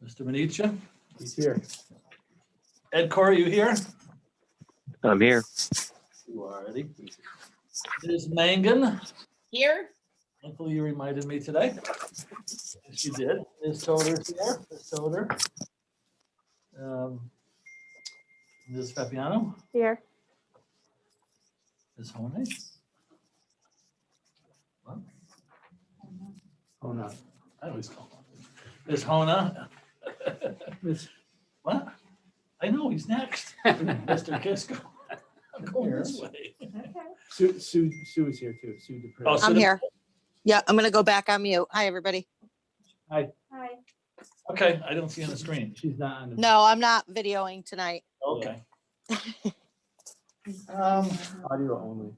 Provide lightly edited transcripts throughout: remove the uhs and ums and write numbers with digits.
Mr. Manicha? He's here. Ed Corey, you here? I'm here. You are, Eddie. There's Mangan. Here? Hopefully you reminded me today. Yes, you did. Ms. Toder's here. Ms. Toder. Ms. Fabiano. Here. Ms. Honey. What? Oh, no. I always call him. Ms. Hona. Miss, What? I know, he's next. Mr. Kisco. I'm going this way. Sue is here too. Sue DePree. Oh, so I'm the- here. Yeah, I'm gonna go back on mute. Hi, everybody. Hi. Okay, I don't see on the screen. She's not on the. No, I'm not videoing tonight. Okay. Audio only.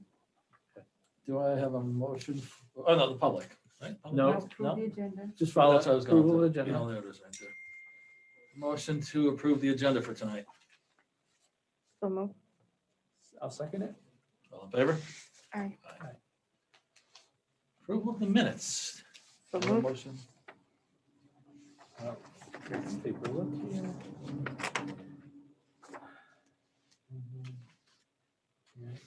Do I have a motion? Oh, no, the public, right? Public? No. No? Just Oh, follow that's what I was going approval to. of the You know, agenda. there it is right there. Motion to approve the agenda for tonight. So moved. I'll second it. All in favor? Aye. Approval of the minutes. So Have a moved. motion. Let's take a look here.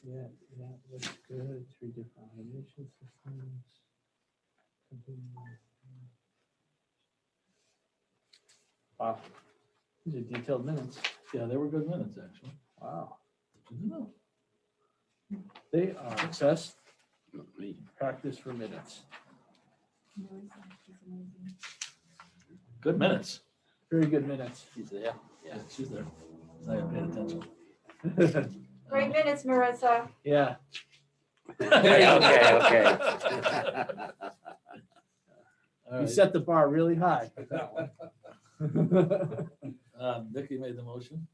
Yeah, looks good. 3 different automation systems. Wow. These are detailed minutes. Yeah, they were good minutes, actually. Wow. Good to know. They are best practice for minutes. Good minutes. Very good minutes. She's there. Yeah, she's there. I haven't paid attention. Great minutes, Marissa. Yeah. Okay. All You right. set the bar really high. Nikki made the motion.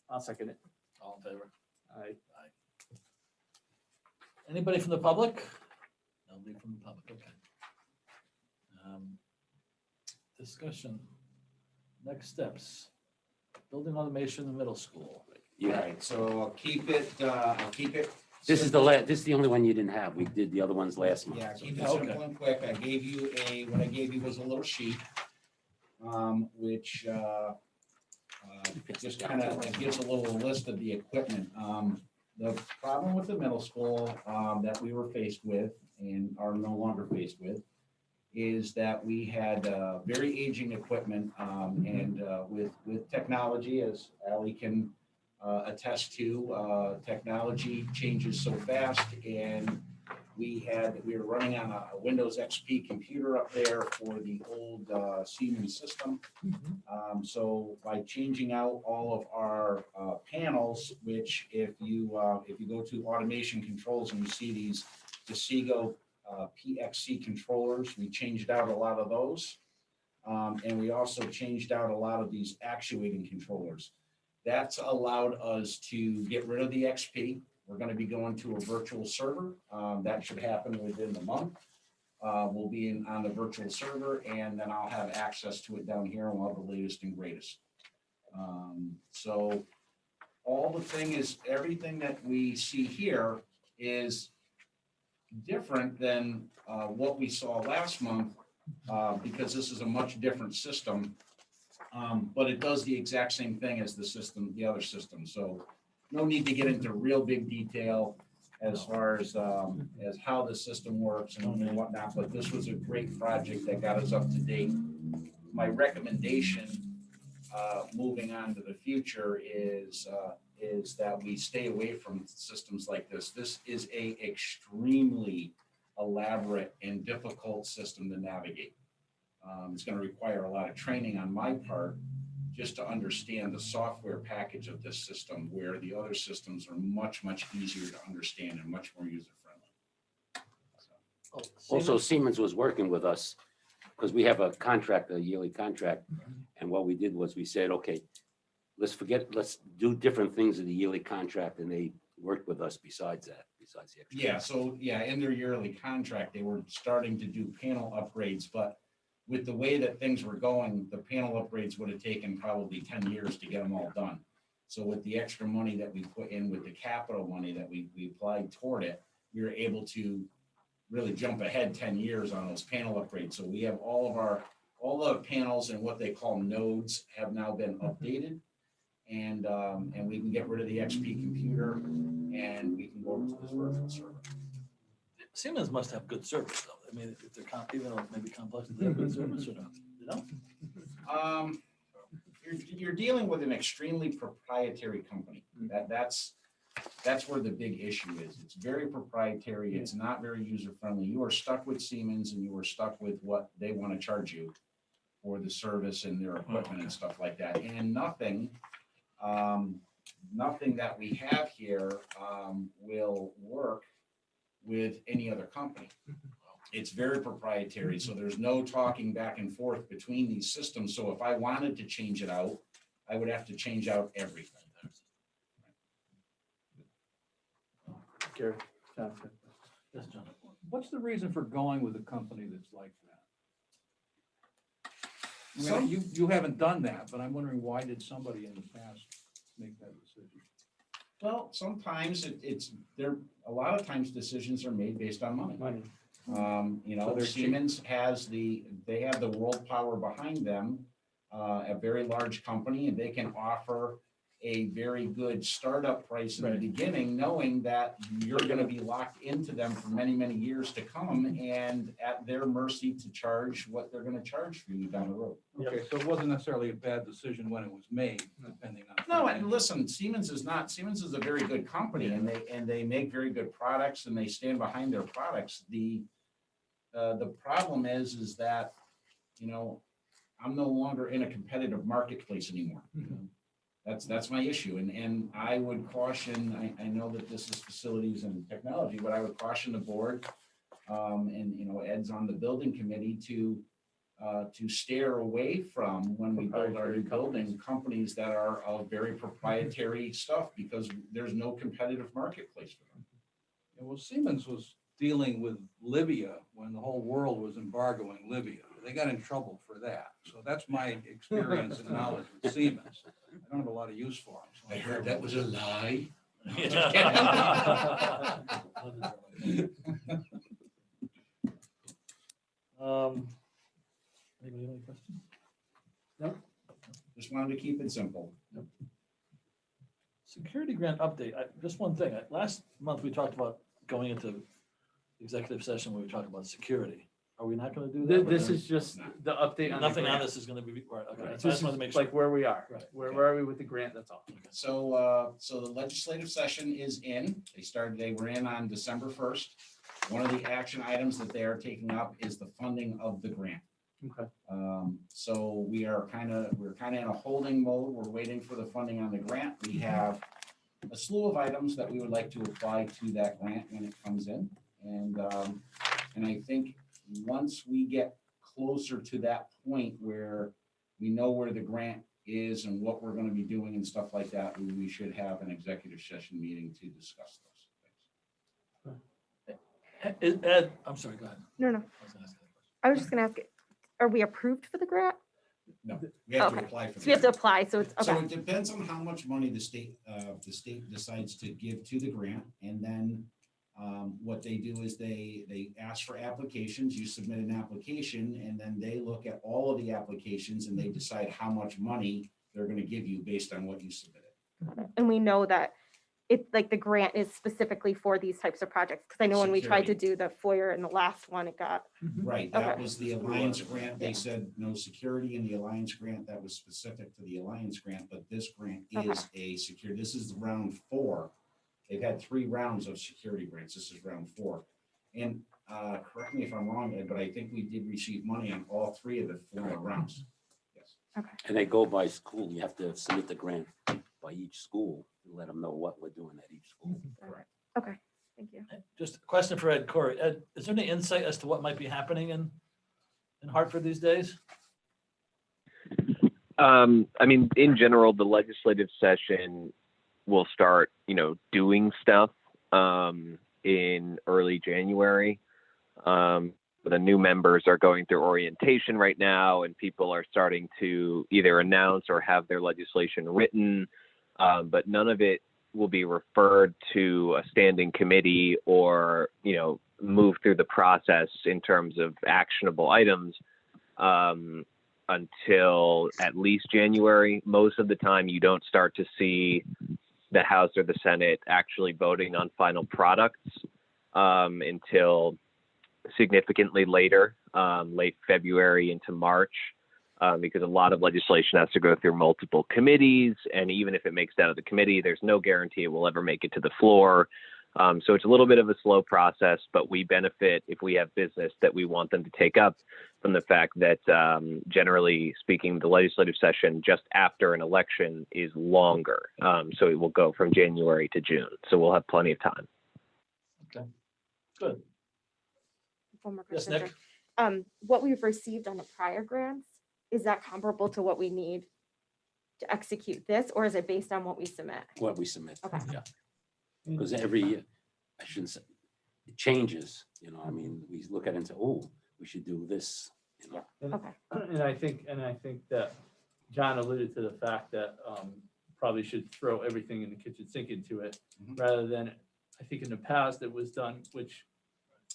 I'll second it. All in favor? Aye. Anybody from the public? Nobody from the public, okay. Discussion, next steps, building automation in the middle school. Yeah, Right, so I'll keep it. this is this is the only one you didn't have. We did the other ones last month. Yeah, so- keep it Okay. simple and quick. I gave you what I gave you was a little sheet, which just kind of gives a little list of the equipment. The problem with the middle school that we were faced with and are no longer faced with is that we had very aging equipment and with technology, as Ally can attest to, technology changes so fast, and we were running on a Windows XP computer up there for the old Siemens system. So by changing out all of our panels, which if you go to automation controls and you see these DeSigo PXC controllers, we changed out a lot of those. And we also changed out a lot of these actuating controllers. That's allowed us to get rid of the XP. We're going to be going to a virtual server. That should happen within the month. We'll be on the virtual server, and then I'll have access to it down here, and we'll have the latest and greatest. So everything that we see here is different than what we saw last month, because this is a much different system. But it does the exact same thing as the other system. So no need to get into real big detail as far as how the system works and whatnot, but this was a great project that got us up to date. My recommendation, moving on to the future, is that we stay away from systems like this. This is a extremely elaborate and difficult system to navigate. It's going to require a lot of training on my part just to understand the software package of this system, where the other systems are much, much easier to understand and much more user-friendly. Also, Siemens was working with us because we have a contract, a yearly contract. And what we did was we said, okay, let's do different things in the yearly contract. And they worked with us besides the extra. Yeah, so in their yearly contract, they were starting to do panel upgrades, but with the way that things were going, the panel upgrades would have taken probably 10 years to get them all done. So with the extra money that we put in, with the capital money that we applied toward it, we were able to really jump ahead 10 years on those panel upgrades. So we have all all the panels and what they call nodes have now been updated. And we can get rid of the XP computer and we can go over to this virtual server. Siemens must have good service though. I mean, if they're, even though it may be complex, they have good service or not, you know? You're dealing with an extremely proprietary company. That's where the big issue is. It's very proprietary. It's not very user-friendly. You are stuck with Siemens and you are stuck with what they want to charge you for the service and their equipment and stuff like that. And nothing that we have here will work with any other company. It's very proprietary, so there's no talking back and forth between these systems. So if I wanted to change it out, I would have to change out everything. Gary, Jonathan. Yes, John. What's the reason for going with a company that's like that? I Some- mean, you haven't done that, but I'm wondering why did somebody in the past make that decision? Well, sometimes a lot of times decisions are made based on money. Money. You So know, they're cheap. Siemens they have the world power behind them, a very large company, and they can offer a very good startup price in the Right. beginning, knowing that you're gonna be locked into them for many, many years to come and at their mercy to charge what they're gonna charge for you down the road. Okay, so it wasn't necessarily a bad decision when it was made, depending on. No, and listen, Siemens is a very good company and they make very good products and they stand behind their products. The problem is that, you know, I'm no longer in a competitive marketplace anymore. That's my issue. And I would caution, I know that this is facilities and technology, but I would caution the board, and, you know, Ed's on the building committee to steer away from when we build our new building, companies that are of very proprietary stuff because there's no competitive marketplace for them. Yeah, well, Siemens was dealing with Libya when the whole world was embargoing Libya. They got in trouble for that. So that's my experience and knowledge with Siemens. I don't have a lot of use for them. I heard that was a lie. Anybody have any questions? Just wanted to keep it simple. Security grant update, just one thing, last month we talked about going into executive session where we talked about security. Are we not gonna do that? This is just the update on the Nothing on grant. this is gonna be required, okay, Right. so I This just wanted to is make sure. like where we are. Right. Where are we with the grant? That's all. So the legislative session is in. They were in on December 1st. One of the action items that they are taking up is the funding of the grant. Okay. So we're kind of in a holding mode. We're waiting for the funding on the grant. We have a slew of items that we would like to apply to that grant when it comes in. And I think once we get closer to that point where we know where the grant is and what we're going to be doing and stuff like that, we should have an executive session meeting to discuss those things. Ed, I'm sorry, go ahead. No, I no. was gonna ask that question. I was just gonna ask, are we approved for the grant? No, we have to Okay. apply for. So we have to the grant. apply, so it's, So okay. it depends on how much money the state decides to give to the grant. And then what they do is they ask for applications, you submit an application, and then they look at all of the applications and they decide how much money they're gonna give you based on what you submitted. And we know that it's like the grant is specifically for these types of projects. Because I know when we tried to do the foyer in the last one, it got, Right, that Okay. was the Alliance grant. They said no security in the Alliance grant. That was specific to the Alliance grant, but this grant is a secure, this is round 4. They've had 3 rounds of security grants. This is round 4. And correct me if I'm wrong, Ed, but I think we did receive money on all 3 of the 4 rounds. Yes. And they go by school. You have to submit the grant by each school and let them know what we're doing at each school. okay, thank you. Just a question for Ed Corey. Ed, is there any insight as to what might be happening in Hartford these days? I mean, in general, the legislative session will start, doing stuff in early January. The new members are going through orientation right now, and people are starting to either announce or have their legislation written, but none of it will be referred to a standing committee or, move through the process in terms of actionable items until at least January. Most of the time, you don't start to see the House or the Senate actually voting on final products until significantly later, late February into March, because a lot of legislation has to go through multiple committees. And even if it makes it out of the committee, there's no guarantee it will ever make it to the floor. So it's a little bit of a slow process, but we benefit if we have business that we want them to take up from the fact that generally speaking, the legislative session just after an election is longer. So it will go from January to June. So we'll have plenty of time. Okay, good. One more Yes, question, Nick? sir. What we've received on the prior grants, is that comparable to what we need to execute this, or is it based on what we submit? What we submit. Okay. Yeah. Because every year, I shouldn't say, it changes, I mean, we look at it and say, oh, we should do this, Okay. And I think that John alluded to the fact that probably should throw everything in the kitchen sink into it, Mhm. rather than, I think in the past it was done, which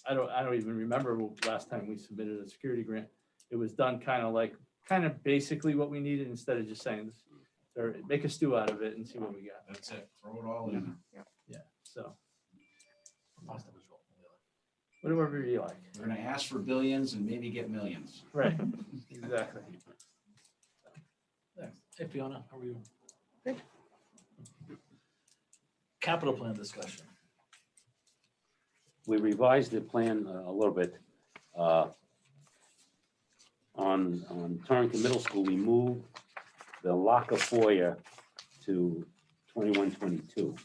I don't even remember last time we submitted a security grant. It was done kind of basically what we needed, instead of just saying, or make a stew out of it and see what we got. That's it, throw it all in. Yeah, so Most of us roll. whatever you like. We're gonna ask for billions and maybe get millions. Right, exactly. Thanks. Hey, Fiona, how are you? Good. Capital plan discussion. we revised the plan a little bit. On Torrington Middle School, we moved the locker foyer to 21-22.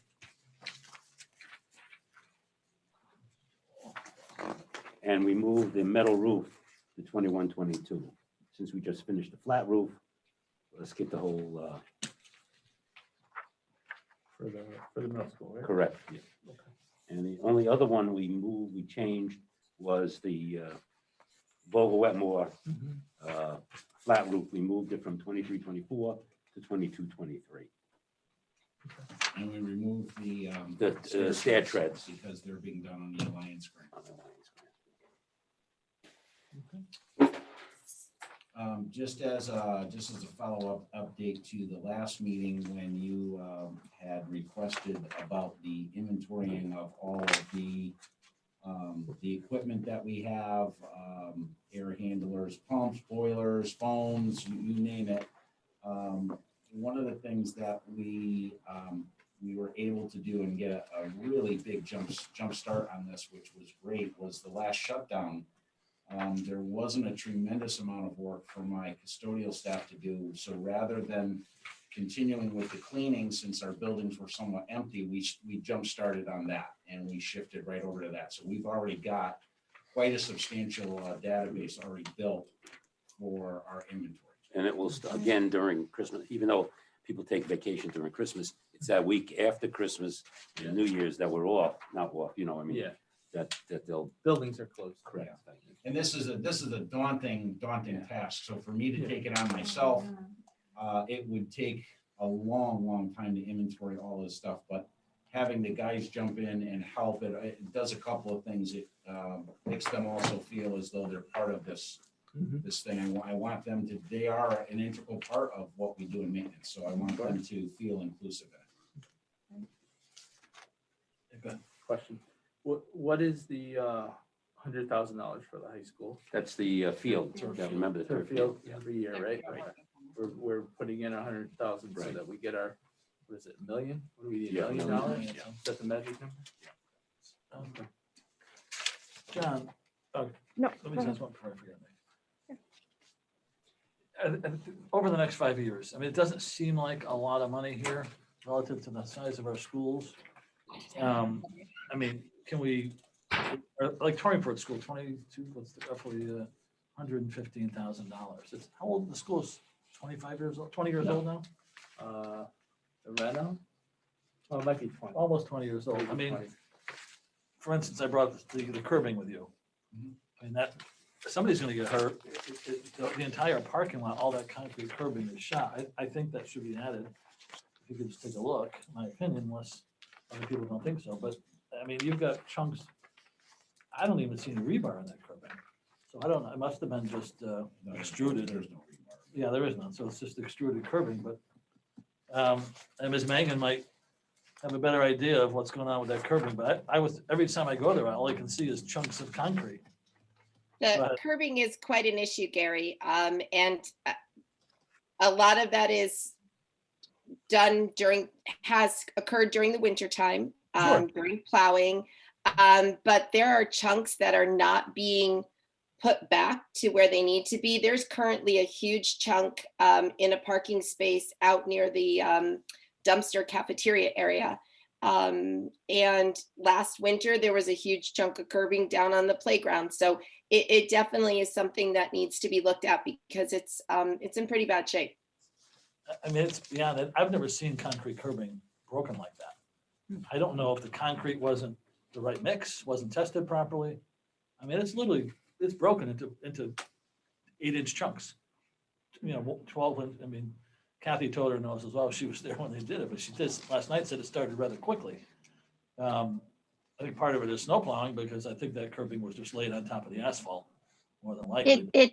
And we moved the metal roof to 21-22. Since we just finished the flat roof, let's get the whole, For the middle school, right? correct. And the only other one we changed was the Vogel Wetmore flat roof. We moved it from 23-24 to 22-23. And we removed the stair treads. because they're being done on the Alliance grant. Just as a follow-up update to the last meeting, when you had requested about the inventorying of all of the equipment that we have, air handlers, pumps, boilers, phones, you name it. One of the things that we were able to do and get a really big jump start on this, which was great, was the last shutdown. There wasn't a tremendous amount of work for my custodial staff to do. So rather than continuing with the cleaning, since our buildings were somewhat empty, we jump started on that and we shifted right over to that. So we've already got quite a substantial database already built for our inventory. And it will, again, during Christmas, even though people take vacation during Christmas, it's that week after Christmas and New Year's that we're off, not off, I mean, Yeah, that they'll. buildings are closed. Correct. And this is a daunting task. So for me to take it on myself, it would take a long time to inventory all this stuff, but having the guys jump in and help, it does a couple of things. It makes them also feel as though they're part of this thing. I want them to, they are an integral part of what we do in maintenance. So I want them to feel inclusive in it. Good. Question, what is the $100,000 for the high school? That's the field. Remember the Turf turf field field. every year, right? We're putting in 100,000 so Right. that we get our, what is it, $1 million? What do we need, Yeah, $1 million? $1 million. Is that the magic number? Okay. John, No, let go me say ahead. this one before I forget. And over the next 5 years, I mean, it doesn't seem like a lot of money here relative to the size of our schools. I mean, can we, like Torrington School, 22, what's the roughly $115,000. It's how old the school is? 25 years old, 20 years old now? The Reno? Oh, it might be 20. Almost 20 years old. I mean, for instance, I brought the curbing with you. I mean, that, somebody's gonna get hurt. The entire parking lot, all that concrete curbing is shot. I think that should be added. If you could just take a look, in my opinion, unless other people don't think so, but I mean, you've got chunks. I don't even see any rebar in that curbing. So I don't know, it must have been just No, extruded. There's no rebar. yeah, there is none, so it's just extruded curbing, but, and Ms. Mangan might have a better idea of what's going on with that curbing, but I was, every time I go there, all I can see is chunks of concrete. The Right. curbing is quite an issue, Gary. And a lot of that is has occurred during the winter time, Sure. during plowing. But there are chunks that are not being put back to where they need to be. There's currently a huge chunk in a parking space out near the dumpster cafeteria area. And last winter, there was a huge chunk of curbing down on the playground. So it definitely is something that needs to be looked at because it's in pretty bad shape. I mean, it's beyond that. I've never seen concrete curbing broken like that. I don't know if the concrete wasn't the right mix, wasn't tested properly. I mean, it's literally, it's broken into 8-inch chunks. 12, I mean, Kathy told her knows as well, she was there when they did it, but she did, last night said it started rather quickly. I think part of it is snow plowing, because I think that curbing was just laid on top of the asphalt, more than likely. It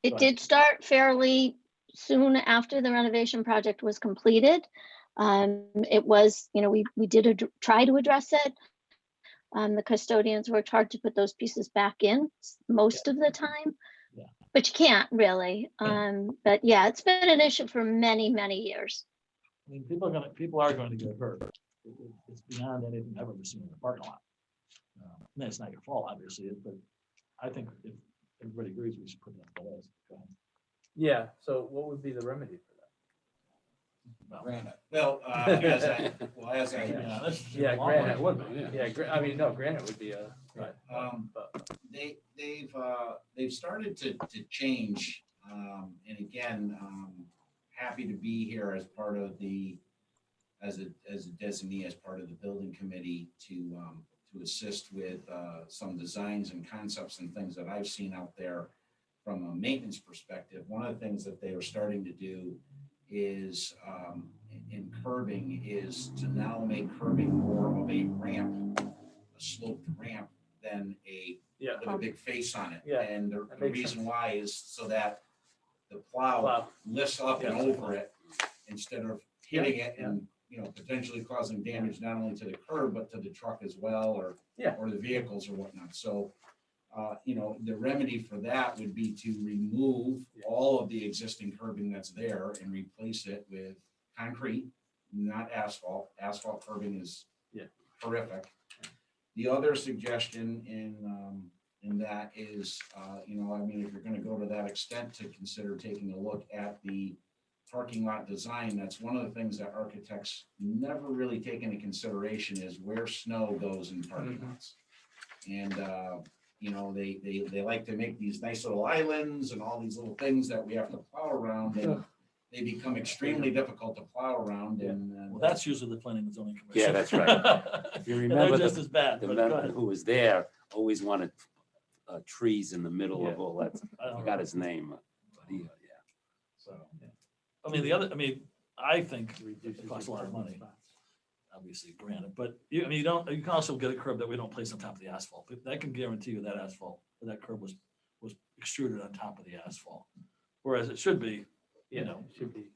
Go ahead. did start fairly soon after the renovation project was completed. It was, we did try to address it. The custodians worked hard to put those pieces back in most of the time, Yeah. but you can't really. Yeah. But yeah, it's been an issue for many, many years. I mean, people are going to get hurt. It's beyond anything I've ever seen in a parking lot. And it's not your fault, obviously, but I think if everybody agrees, we should put that in place. Go ahead. Yeah, so what would be the remedy for Well, Granite. Well, as I, yeah, that's Yeah, a long granite way. would be? that? Yeah, I mean, no, granite would be a, right. But they've started to change, and again, happy to be here as part of as a designee, as part of the building committee to assist with some designs and concepts and things that I've seen out there from a maintenance perspective. One of the things that they are starting to do is in curbing is to now make curbing more of a ramp, a sloped ramp than Yeah. with a big face on it. Yeah, And the that makes reason sense. why is so that the plow Plow. lifts up and Yeah. over it instead of hitting it and, potentially causing damage not only to the curb, but to the truck as well, or the vehicles or whatnot. So, the remedy for that would be to remove all of the existing curbing that's there and replace it with concrete, not asphalt. Asphalt curbing is horrific. The other suggestion in that is, if you're gonna go to that extent to consider taking a look at the parking lot design, that's one of the things that architects never really take into consideration is where snow goes in parking lots. And, they like to make these nice little islands and all these little things that we have to plow around, and they become extremely difficult to plow around. And Well, that's usually the planning and zoning commission. Yeah, that's right. If you And remember they're just the as bad, the but go member ahead. who was there always wanted trees in the middle of Yeah. all that. I I don't forgot know. his name. But he, So, I think it costs a lot of money, obviously, granted, but you can also get a curb that we don't place on top of the asphalt. But I can guarantee you that that curb was extruded on top of the asphalt. Whereas it should be, it should be.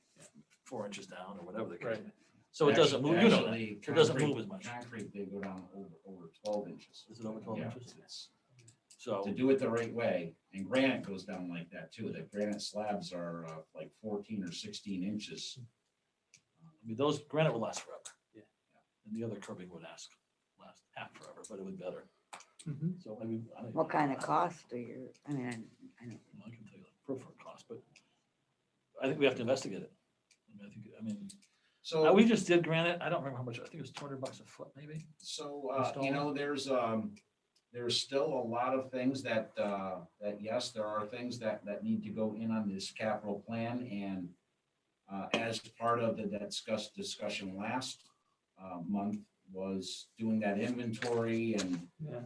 4 inches down or whatever the case. Right. may be. So it doesn't move, Actually, it doesn't move as much. Concrete, they go down over 12 inches. Is it over 12 Yeah, inches? it's- So, To do it the right way, and granite goes down like that too. The granite slabs are like 14 or 16 inches. those granite will last forever. Yeah. And the other curbing would last half forever, but it would be better. Mhm. So maybe. I don't What know. kind of cost do you, I mean, I don't. I can tell you the preferred cost, but I think we have to investigate it. So, We just did granite. I don't remember how much. I think it was $200 a foot, maybe. there's still a lot of things that yes, there are things that need to go in on this capital plan, and as part of the discussion last month was doing that inventory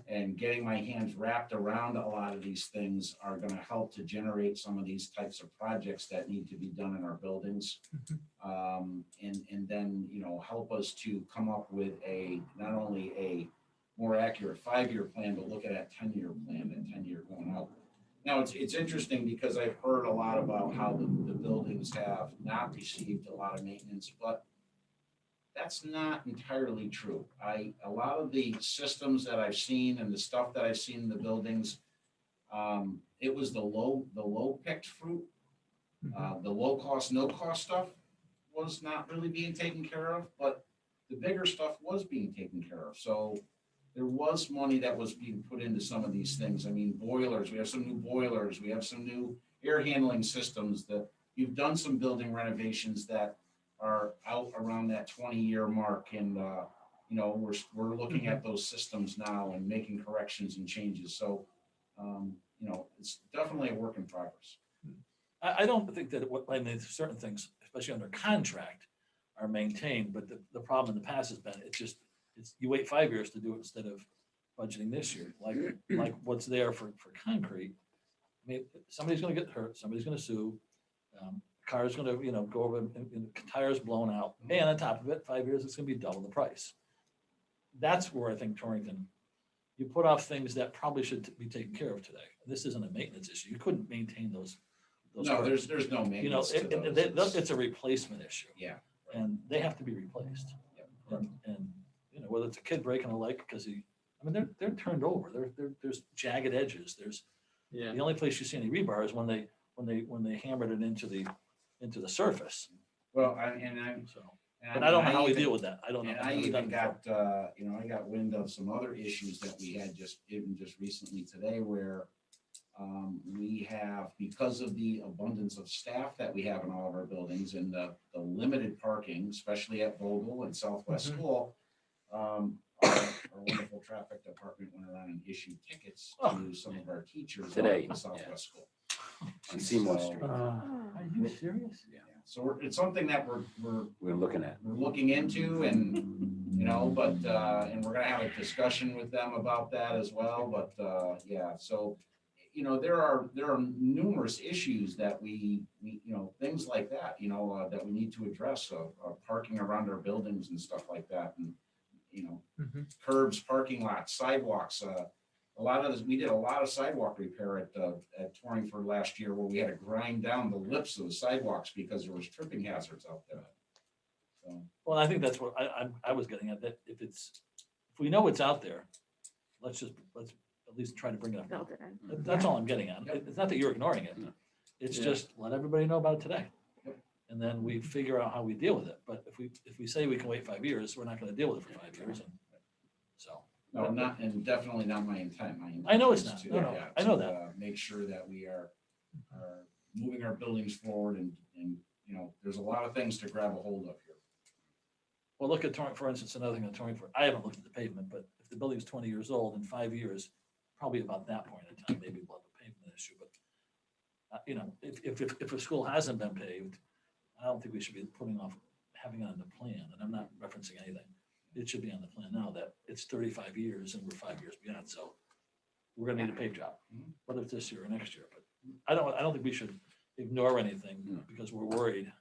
and getting my hands wrapped around a lot of these things are going to help to generate some of these types of projects that need to be done in our buildings. And then, help us to come up with not only a more accurate 5-year plan, but look at a 10-year plan and 10-year going out. Now, it's interesting because I've heard a lot about how the buildings have not received a lot of maintenance, but that's not entirely true. A lot of the systems that I've seen and the stuff that I've seen in the buildings, it was the low picked fruit. The low cost, no cost stuff was not really being taken care of, but the bigger stuff was being taken care of. So there was money that was being put into some of these things. I mean, boilers, we have some new boilers, we have some new air handling systems that you've done some building renovations that are out around that 20-year mark. And, you know, we're looking at those systems now and making corrections and changes. So, you know, it's definitely a work in progress. I don't think that, I mean, certain things, especially under contract, are maintained, but the problem in the past has been, you wait 5 years to do it instead of budgeting this year, like what's there for concrete. I mean, somebody's gonna get hurt, somebody's gonna sue, car's gonna, you know, go over and tires blown out, and on top of it, 5 years, it's gonna be double the price. That's where I think Torrington, you put off things that probably should be taken care of today. This isn't a maintenance issue. You couldn't maintain those. No, cars. there's no You know, maintenance to it's a replacement issue. Yeah. And they have to be replaced. Yep. And, you know, whether it's a kid breaking a leg because I mean, they're turned over. There's jagged edges. Yeah. The only place you see any rebar is when they hammered it into the surface. Well, But I don't know how we deal with that. I don't know. And I've I never even done it got, before. you know, I got wind of some other issues that we had just recently today where we have, because of the abundance of staff that we have in all of our buildings and the limited parking, especially at Vogel and Southwest School, our wonderful traffic department went around and issued tickets to some of our teachers Today, at the Southwest School. On Seymour So, Street. Are you serious? Yeah, so it's something that We're looking at. we're looking into, and, you know, but, and we're gonna have a discussion with them about that as well, but, yeah, so, you know, there are numerous issues that we, you know, things like that, you know, that we need to address, parking around our buildings and stuff like that, and, you know, curbs, parking lots, sidewalks, a lot of this, we did a lot of sidewalk repair at Torrington last year where we had to grind down the lips of the sidewalks because there was tripping hazards out there. So, Well, I think that's what I was getting at, that if we know it's out there, let's at least try to bring it up. Build it in. That's all I'm getting at. It's not that you're ignoring it. No. It's Yeah. just let everybody know about it today. Yep. And then we figure out how we deal with it. But if we say we can wait 5 years, we're not gonna deal with it for 5 years. And so, no, not, and definitely not my intent. My intent I know it's is not. to, No, no, yeah, I know to, that. Make sure that we are moving our buildings forward and, you know, there's a lot of things to grab a hold of here. well, look at Torrington, for instance, another thing on Torrington, I haven't looked at the pavement, but if the building's 20 years old, in 5 years, probably about that point in time, maybe we'll have a pavement issue, but you know, if a school hasn't been paved, I don't think we should be putting off having it on the plan, and I'm not referencing anything. It should be on the plan now that it's 35 years and we're 5 years beyond, so we're gonna need a paved job, whether it's this year or next year, but I don't think we should ignore anything because we're worried,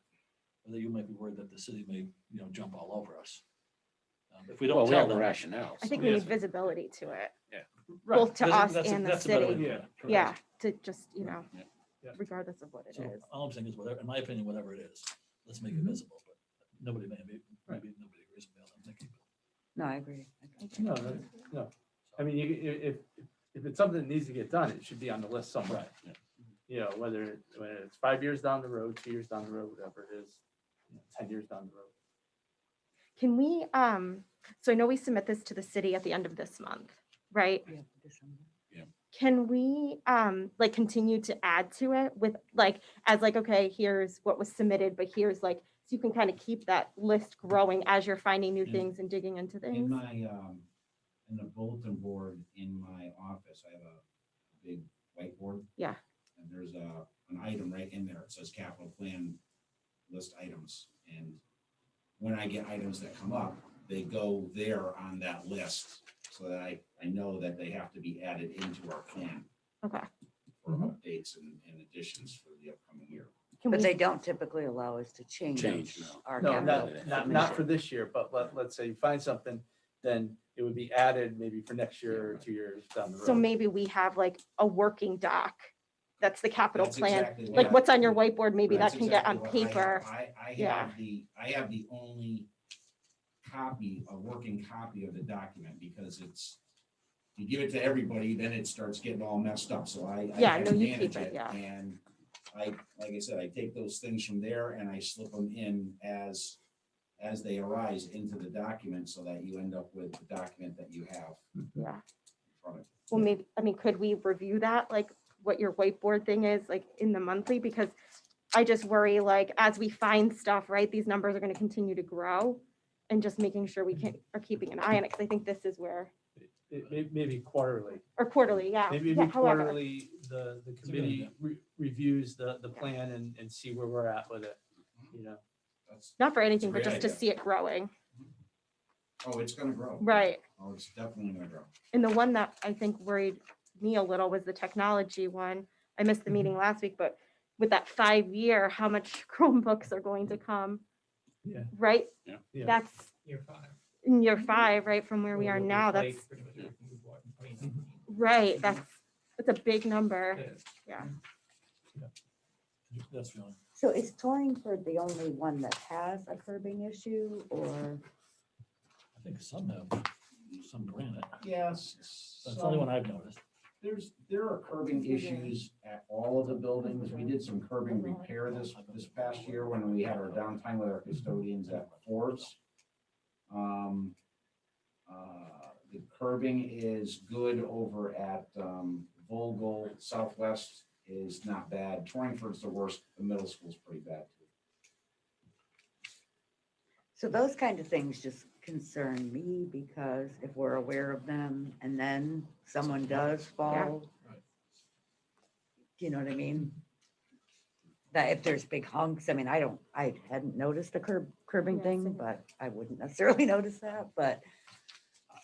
or that you might be worried that the city may, you know, jump all over us. If we Well, don't we tell have a them. rationale. I think so- we need visibility to it, Right, both to us that's a- and the that's a better way city. to put it, correct. yeah, to just, you know, Yeah. regardless of what it So is. all I'm saying is whatever, in my opinion, whatever it is, let's make it Mhm. visible, but nobody maybe nobody agrees with me on that thinking. No, I agree. No, no. I mean, if it's something that needs to get done, it should be on the list somewhere. Right. You know, whether it's 5 years down the road, 2 years down the road, whatever it is, 10 years down the road. Can we, so I know we submit this to the city at the end of this month, right? Yeah, December. Can we, like, continue to add to it with, like, as like, okay, here's what was submitted, but here's like, so you can kind of keep that list growing as you're finding new Yeah. things and digging into In things? my, in the bulletin board in my office, I have a big whiteboard. Yeah. And there's an item right in there. It says capital plan list items. And when I get items that come up, they go there on that list so that I know that they have to be added into our plan Okay. for Mhm. updates and additions for the upcoming year. Can But we, they don't typically allow us to change. No. Our No, capital. not for this year, but let's say you find something, then it would be added maybe for next year or 2 years down the road. so maybe we have like a working doc that's the capital That's plan. exactly what Like I- what's on your whiteboard, maybe that That's can get on exactly what paper. I Yeah. have the only copy, a working copy of the document, because you give it to everybody, then it starts getting all messed up, so I Yeah, have no, to you manage keep it, it, yeah. and like I said, I take those things from there and I slip them in as they arise into the document, so that you end up with the document that you have Yeah. in front of you. Well, maybe, I mean, could we review that, like what your whiteboard thing is, like in the monthly? Because I just worry, like, as we find stuff, right, these numbers are gonna continue to grow. And just making sure we are keeping an eye on it, because I think this is where, Maybe quarterly. or quarterly, yeah. Maybe Yeah, however. quarterly, the committee reviews the plan and see where we're at with it, you know? That's, Not for anything, but great just to idea. see it growing. oh, it's gonna grow. Right. Oh, it's definitely gonna grow. And the one that I think worried me a little was the technology one. I missed the meeting last week, but with that 5-year, how much Chromebooks are going to come? Yeah. Right? Yeah. Yeah. That's Year 5. in year 5, right, from where we are now, that's, right, that's a big number, yeah. That's feeling. So is Torrington the only one that has a curbing issue, or? I think some have some granite. Yes. That's the only one I've noticed. There are curbing issues at all of the buildings. We did some curbing repair this past year when we had our downtime with our custodians at Forbes. The curbing is good over at Vogel. Southwest is not bad. Torrington's the worst. The middle school's pretty bad too. So those kind of things just concern me, because if we're aware of them and then someone does fall, you know what I mean? That if there's big hunks, I mean, I hadn't noticed the curbing Yeah, thing, same. but I wouldn't necessarily notice that, but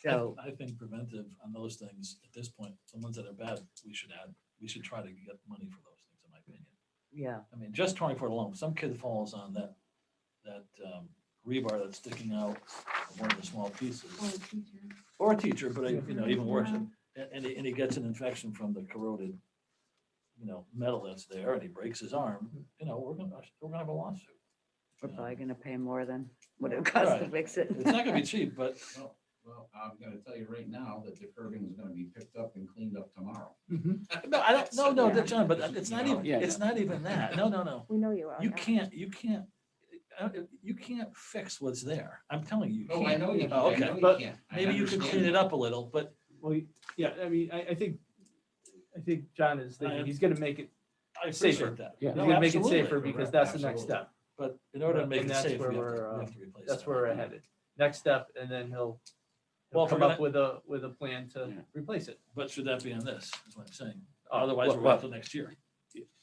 so, I think preventive on those things at this point, the ones that are bad, we should try to get money for those things, in my opinion. yeah. I mean, just Torrington alone, some kid falls on that rebar that's sticking out of one of the small pieces. Or a teacher, but even worse, and he gets an infection from the corroded, metal that's there, and he breaks his arm, we're gonna have a lawsuit. We're probably gonna pay more than what it costs to Right. fix it. It's not gonna be cheap, but Well, I'm gonna tell you right now that the curbing is gonna be picked up and cleaned up tomorrow. no, I don't, no, Yeah. John, but it's not even, Yeah, it's not even that. No. We know you are. You yeah. can't fix what's there. I'm telling you. Oh, I know you. Oh, I okay, know you but can't. I maybe you can understand clean it that. up a little, but Well, yeah, I mean, I think John is thinking he's gonna make it, I Safer. appreciate that. Yeah. he's No, gonna make it absolutely. safer, because Correct, that's the next absolutely. step. But in order to make And it that's safe, we where have we're, to replace. That's that. where we're headed. Next step, and then he'll Well, if come we're up with a plan to Yeah. replace it. But should that be on this, is what I'm saying? Oh, Otherwise, well, we're waiting till next year.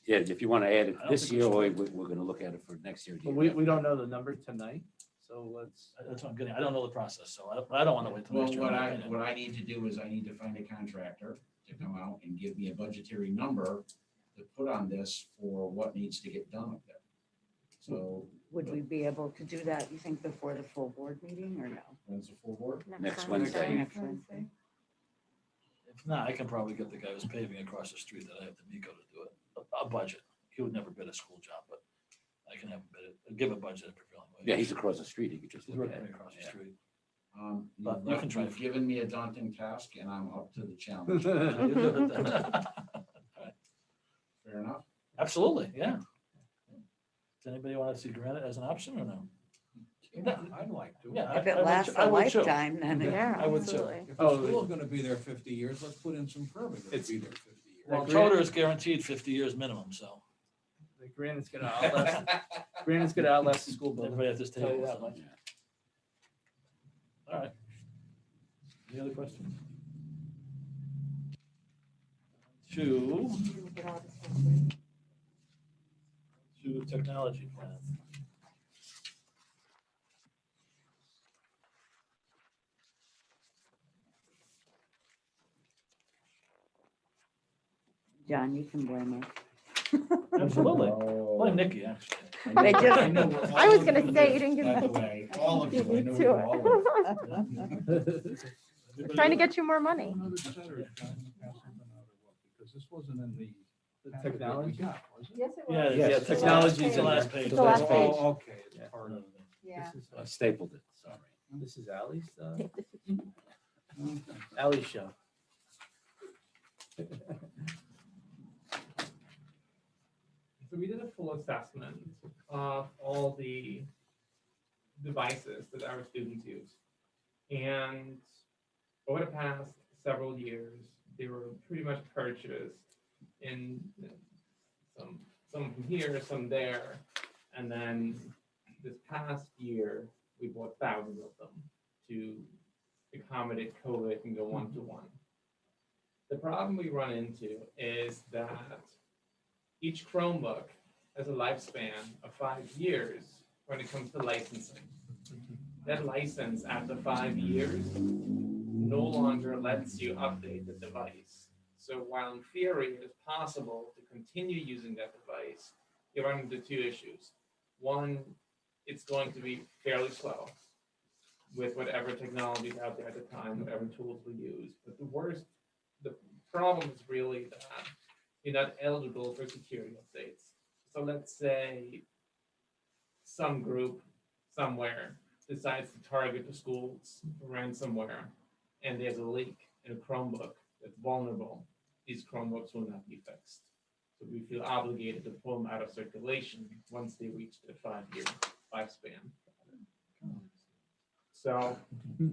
Yeah, if you want to add it I don't this think we year, or should. we're gonna look at it for next year. But we don't know the number tonight, so let's, That's what I'm getting. I don't know the process, so I don't want to wait till Well, next year. what in my I opinion. need to do is I need to find a contractor to come out and give me a budgetary number to put on this for what needs to get done up there. So Would we be able to do that, you think, before the full board meeting, or no? when's the full board? Next Wednesday. Wednesday. Next Wednesday? If not, I can probably get the guy who's paving across the street that I have to Nico to do it, a budget. He would never bid a school job, but I can have him bid it, give a budget at prevailing wage. Yeah, he's across the street. He could just He's look working at it. right across the Yeah. street. You've But you can try. you've given me a daunting task and I'm up to the challenge. You do it then. Fair enough? Absolutely, yeah. Does anybody want to see granite as an option or no? Yeah, I'd like to. Yeah. If it I would lasts too- I a would too. lifetime, then it- Yeah, I would too. absolutely. If the Oh, school's gonna be there 50 years, let's put in some curbing. It'll be there 50 years. Well, The grant- Toter is guaranteed 50 years minimum, so the granite's gonna outlast the school building. everybody at this Tell you table. that so. much. All right. Any other questions? To technology plan. John, you can blame us. Absolutely. Oh. Blame Nikki, actually. They just- I know we're I was all gonna of say, you, you didn't give by me- the way, all of you, I Beat know me you're to all of Trying to get you more money. Another senator trying to pass something out of what, because this wasn't in the The That's what we technology? got, wasn't it? Yes, it Yeah, was. Yes. yeah, It's the technology's It's the in last there. page. The last page. Oh, okay, it's Yeah. part of it. Yeah. This is, I stapled it, sorry. this is Ally's, Okay. Ally's show. So we did a full assessment of all the devices that our students use. And over the past several years, they were pretty much purchased in some from here, some there. And then this past year, we bought thousands of them to accommodate COVID and go one-to-one. The problem we run into is that each Chromebook has a lifespan of 5 years when it comes to licensing. That license after 5 years no longer lets you update the device. So while in theory it is possible to continue using that device, you run into two issues. One, it's going to be fairly slow with whatever technology is out there at the time, whatever tools we use. But the problem is really that you're not eligible for security updates. So let's say some group somewhere decides to target the schools for ransomware, and there's a leak in a Chromebook that's vulnerable. These Chromebooks will not be fixed. So we feel obligated to pull them out of circulation once they reach the 5-year lifespan. So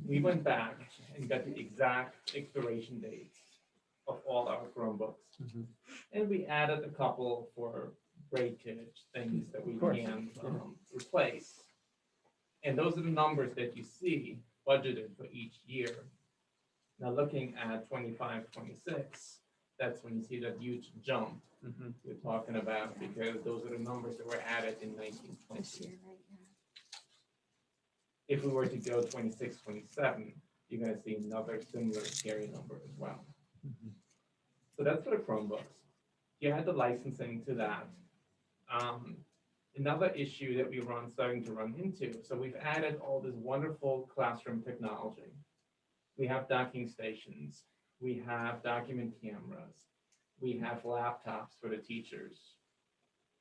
we went back and got the exact expiration dates of all our Chromebooks. And we added a couple for breakage, things that we can replace. And those are the numbers that you see budgeted for each year. Now looking at 25, 26, that's when you see that huge jump we're talking about, because those are the numbers that were added in 1920. If we were to go 26, 27, you're going to see another similar scary number as well. So that's for the Chromebooks. You had the licensing to that. Another issue that starting to run into, so we've added all this wonderful classroom technology. We have docking stations, we have document cameras, we have laptops for the teachers.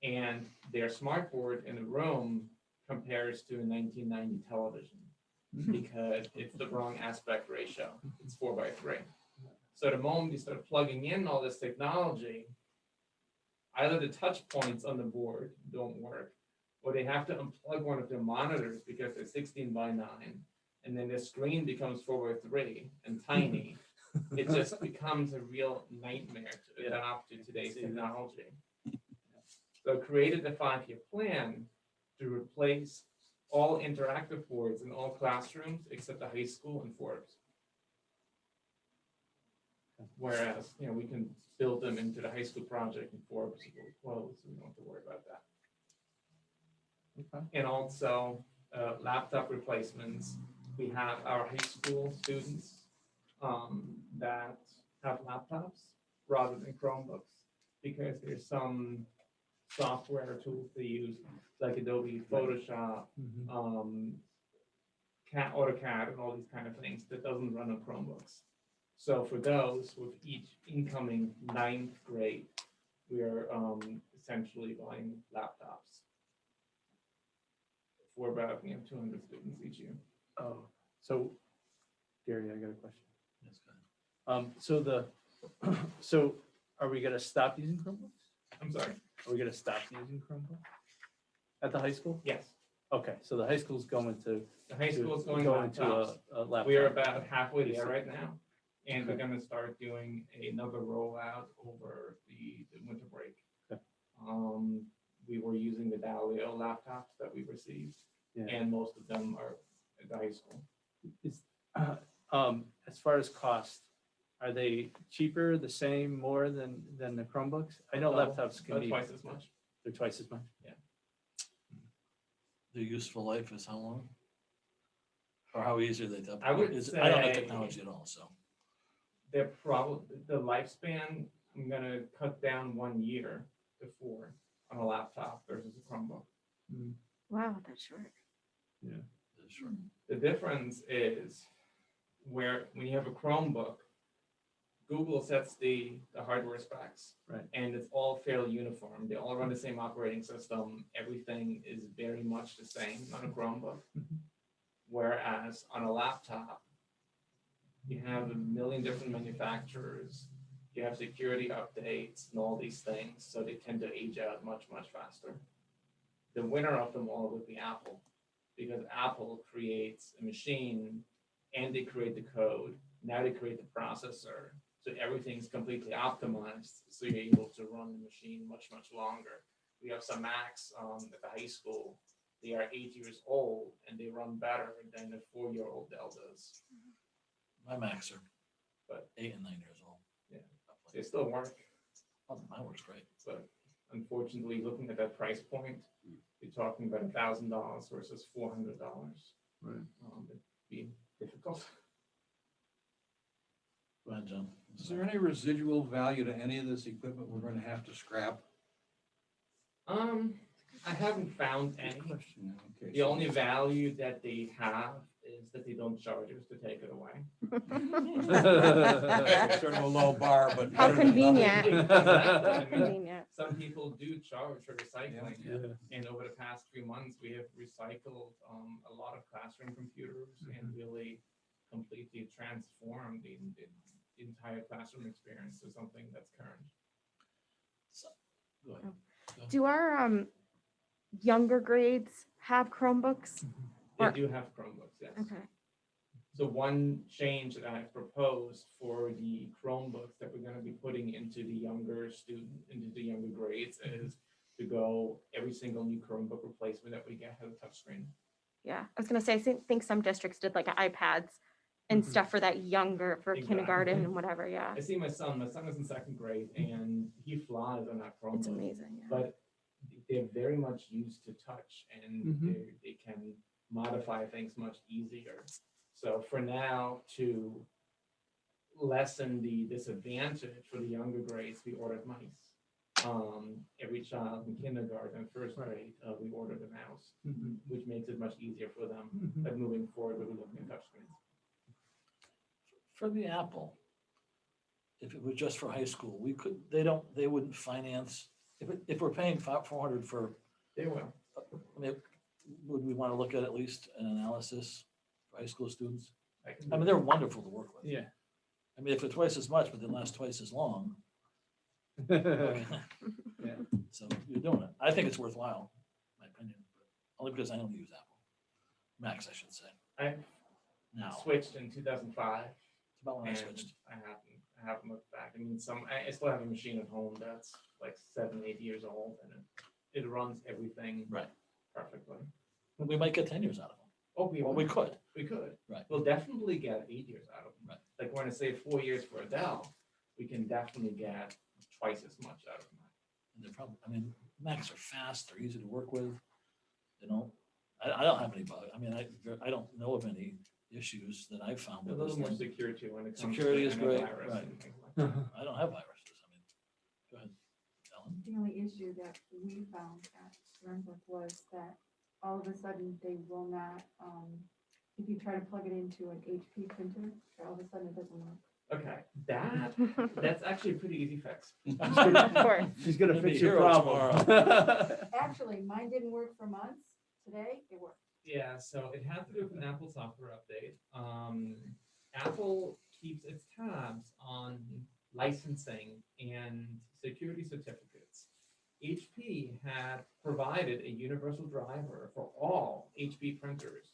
And their smartboard in the room compares to a 1990 television because it's the wrong aspect ratio. It's 4:3. So the moment you start plugging in all this technology, either the touch points on the board don't work, or they have to unplug one of their monitors because they're 16:9, and then the screen becomes 4:3 and tiny. It just becomes a real nightmare to adapt to today's technology. So created a 5-year plan to replace all interactive boards in all classrooms except the high school and Forbes. Whereas, we can build them into the high school project and Forbes will close, so we don't have to worry about that. And also laptop replacements. We have our high school students that have laptops rather than Chromebooks because there's some software tools they use like Adobe Photoshop, AutoCAD, and all these kind of things that doesn't run on Chromebooks. So for those with each incoming 9th grade, we are essentially buying laptops for about 200 students each year. Oh, so Gary, I got a question. Yes, go ahead. So are we gonna stop using Chromebooks? I'm sorry. Are we gonna stop using Chromebooks at the high school? Yes, Okay, so the high school's going to. the high school is going to laptops. a laptop. We are about halfway there right now. And we're gonna start doing another rollout over the winter break. Okay. We were using the Dalio laptops that we received, Yeah. and most of them are at the high school. Is, as far as cost, are they cheaper, the same, more than the Chromebooks? I know laptops can About be. twice as much. They're twice as much. Their useful life is how long? Or how easy are they to I would upgrade? I don't know say- technology at all, so. They're probably, the lifespan, I'm gonna cut down 1 year to 4 on a laptop versus a Chromebook. Wow, that's short. Sure. The difference is when you have a Chromebook, Google sets the hardware specs. Right. And it's all fairly uniform. They all run the same operating system. Everything is very much the same on a Chromebook. Whereas on a laptop, you have a million different manufacturers. You have security updates and all these things, so they tend to age out much, much faster. The winner of them all would be Apple, because Apple creates a machine and they create the code. Now they create the processor. So everything's completely optimized. So you're able to run the machine much, much longer. We have some Macs at the high school. They are 8 years old and they run better than a 4-year-old Dell does. My Macs are But 8 and 9 years old. Yeah. They still work, Oh, mine works great. but unfortunately, looking at that price point, you're talking about $1,000 versus $400. Right. It'd be difficult. Go ahead, John. Is there any residual value to any of this equipment we're gonna have to scrap? I haven't found any. Question, okay, The so- only value that they have is that they don't charge us to take it away. Sort of a low bar, but. How better than convenient. Exactly. I mean, Convenient. some people do charge for recycling. Yeah. And over the past few months, we have recycled a lot of classroom computers and really completely transformed the entire classroom experience to something that's current. Go ahead. Do our younger grades have Chromebooks? They Or- do have Chromebooks, yes. Okay. So one change that I proposed for the Chromebooks that we're going to be putting into the younger grades is to go every single new Chromebook replacement that we get has a touchscreen. Yeah, I was gonna say, I think some districts did like iPads and Mhm. stuff for that younger, for Exactly. kindergarten and whatever, yeah. I see my son is in 2nd grade and he flies on that Chromebook. It's amazing, yeah. But they're very much used to touch and Mhm. they can modify things much easier. So for now, to lessen the disadvantage for the younger grades, we ordered mice. Every child in kindergarten and 1st grade, we ordered a mouse, which makes it much easier for them. But moving forward, we'll be looking at touchscreens. For the Apple, if it was just for high school, they wouldn't finance, if we're paying 400 for, They will. I mean, would we want to look at least an analysis for high school students? I can I mean, do they're wonderful to work with. Yeah. I mean, if it's twice as much, but they last twice as long. Yeah. So you're doing it. I think it's worthwhile, in my opinion, but only because I only use Apple. Macs, I should say. I Now, switched in 2005. it's about when I And switched. I haven't looked back. I mean, I still have a machine at home that's like 7, 8 years old, and it runs everything Right. perfectly. We might get 10 years out of them. Oh, we Well, will. we could. We could. Right. We'll definitely get 8 years out of them. Right. Like when I say 4 years for Adele, we can definitely get twice as much out of them. And they're probably, I mean, Macs are fast, they're easy to work with. You know, I don't have any bug. I mean, I don't know of any issues that I've found A with little this more thing. secure too when it comes to Security is great, antivirus right. and things like that. I don't have viruses. I mean, go ahead, Ellen. The only issue that we found at Sternbrook was that all of a sudden they will not, if you try to plug it into an HP printer, all of a sudden it doesn't work. Okay, that's actually a pretty easy fix. Of course. She's gonna Maybe fix your hero problem. Actually, mine didn't work for months. Today, it worked. Yeah, so it had to do with an Apple software update. Apple keeps its tabs on licensing and security certificates. HP had provided a universal driver for all HP printers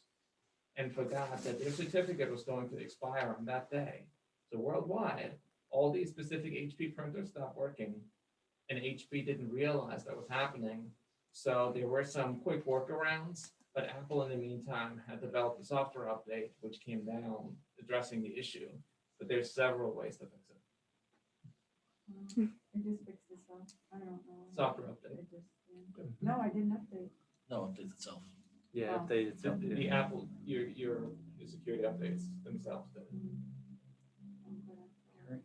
and forgot that their certificate was going to expire on that day. So worldwide, all these specific HP printers stopped working, and HP didn't realize that was happening. So there were some quick workarounds, but Apple in the meantime had developed a software update which came down addressing the issue. But there's several ways to fix it. It just fixed itself. I don't know. Software update. It just, yeah. No, I didn't update. No, update itself. Yeah, Oh. they, The Apple, your security updates themselves did. Okay.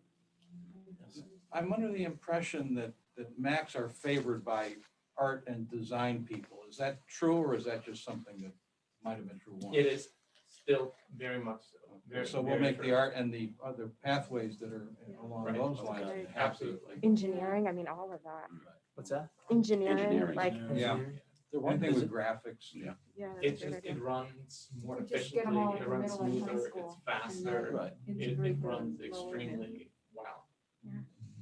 I'm under the impression that Macs are favored by art and design people. Is that true, or is that just something that might have been true once? It is Still very much so. So we'll make the art and the other pathways that are along Right. those lines. Right. Absolutely. Engineering, I mean, all of that. What's that? Engineering, Engineering. like, Yeah. There one Anything is with graphics. Yeah. yeah. that's It a good just, idea. it runs more We just get 'em efficiently, all it in the runs middle and high smoother, school, it's and faster, Right. it integrate the runs lower extremely well.